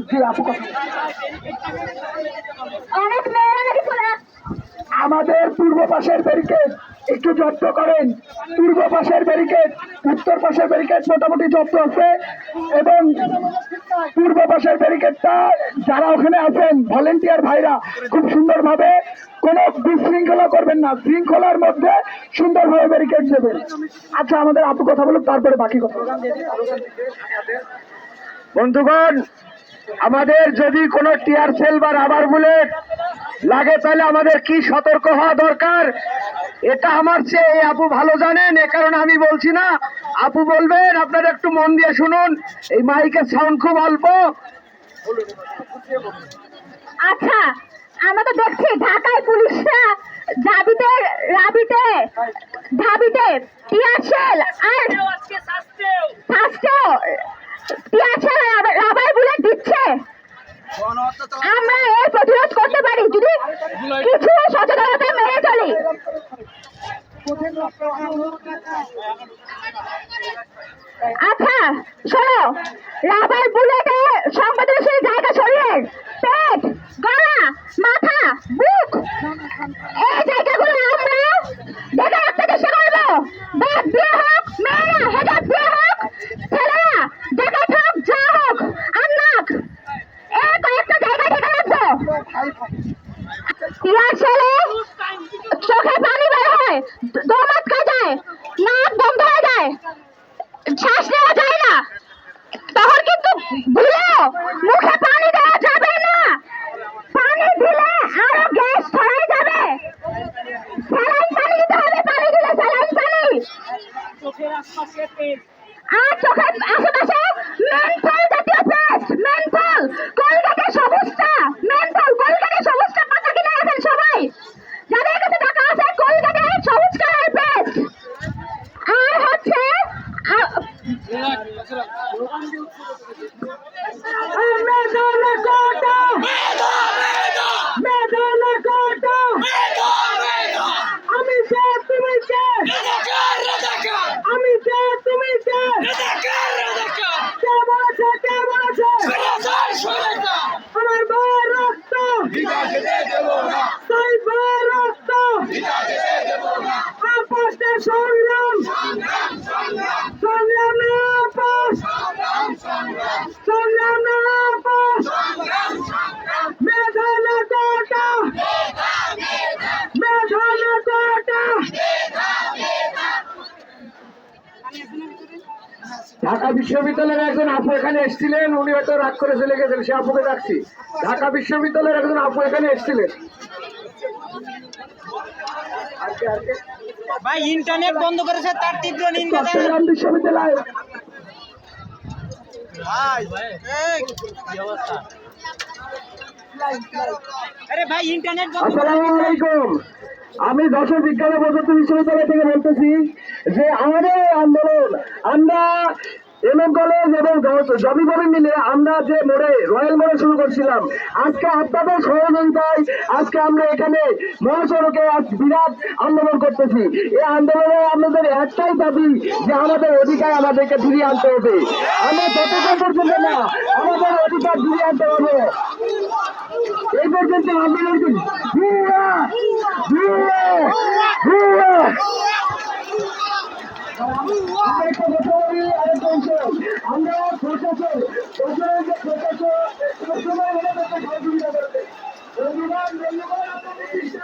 জি আপু, আমাদের পূর্ব পাশের ব্যারিকেড একটু জব্দ করেন। পূর্ব পাশের ব্যারিকেড, উত্তর পাশের ব্যারিকেড মোটামুটি জব্দ আছে, এবং পূর্ব পাশের ব্যারিকেডটা যারা ওখানে আছেন ভলেন্টিয়ার ভাইরা খুব সুন্দরভাবে, কোনো বিশৃঙ্খলা করবেন না, শৃঙ্খলার মধ্যে সুন্দরভাবে ব্যারিকেড দেবেন। আচ্ছা, আমাদের আপু কথা বলুন, তারপরে বাকি কথা। বন্ধুগণ, আমাদের যদি কোনো টিয়ার সেল বা রাবার বুলেট লাগে তাহলে আমাদের কি সতর্ক হওয়া দরকার, এটা আমার চেয়ে এই আপু ভালো জানেন। এ কারণে আমি বলছি না, আপু বলবেন, আপনারা একটু মন দিয়ে শুনুন, এই মাইকের সাউন্ড খুব অল্প। আচ্ছা, আমরা তো দেখছি ঢাকায় পুলিশরা ঢাবিতে টিয়ার সেল আর রাবার বুলেট দিচ্ছে। আমরা এর প্রতিরোধ করতে পারি যদি কিছু সচেতনতা মেনে চলি। আচ্ছা শোনো, রাবার বুলেটে সংবেদনশীল জায়গা শরীরের পেট, গলা, মাথা, বুক, এই জায়গাগুলো আমরা দেখে রাখতে চেষ্টা করবো। ব্যাগ দিয়ে হোক, মেয়েরা হেজাব দিয়ে হোক, ছেলেরা জ্যাকেট হোক, যা হোক, আর নাক, এই কয়েকটা জায়গা দেখে রাখবো। টিয়ার সেলে চোখে পানি বের হয়, দম আটকা যায়, নাক বন্ধ হয়ে যায়, শ্বাস নেওয়া যায় না, তখন কিন্তু ভুলেও মুখে পানি দেওয়া যাবে না। পানি দিলে আরো গ্যাস ছড়াই যাবে। স্যালাইন পানি দিতে হবে, পানি দিলে স্যালাইন পানি। আর চোখের আশেপাশে মেনথল জাতীয় পেস্ট, মেনথল, কলগেটের সবুজটা, মেনথল কলগেটের সবুজটা পাতা কিনে রাখেন সবাই, যাদের কাছে টাকা আছে, কলগেটের সবুজ কালার পেস্ট। আর হচ্ছে আমার ভাই রক্ত আপোষটা সংগ্রাম, সংগ্রাম না আপোষ, সংগ্রাম না আপোষ, মেধা না কোটা, মেধা না কোটা। ঢাকা বিশ্ববিদ্যালয়ের একজন আপু এখানে এসেছিলেন, উনি হয়তো রাগ করে চলে গেছেন, সে আপুকে রাখছি। ঢাকা বিশ্ববিদ্যালয়ের একজন আপু এখানে এসেছিলেন। ভাই ইন্টারনেট বন্ধ করেছে, তার তীব্র নিন্দা। চট্টগ্রাম বিশ্ববিদ্যালয় আরে ভাই ইন্টারনেট বন্ধ। আসসালামু আলাইকুম, আমি যশোর বিজ্ঞান ও প্রযুক্তি বিশ্ববিদ্যালয় থেকে বলতেছি যে আমাদের আন্দোলন, আমরা এমএম কলেজ এবং জমিগমি মিলে আমরা যে মোড়ে রয়্যাল মোড়ে শুরু করছিলাম, আজকে আপনাদের সহযোগিতায় আজকে আমরা এখানে মহাসড়কে বিরাট আন্দোলন করতেছি। এই আন্দোলনে আমাদের একটাই দাবি যে আমাদের অধিকার আমাদেরকে ফিরিয়ে আনতে হবে। আমরা যতক্ষণ পর্যন্ত না আমাদের অধিকার ফিরিয়ে আনতে হবে, এই পর্যন্ত আন্দোলন আমরা প্রশাসন সবসময় সহযোগিতা করবে। ধন্যবাদ, ধন্যবাদ আপনাদের দৃষ্টি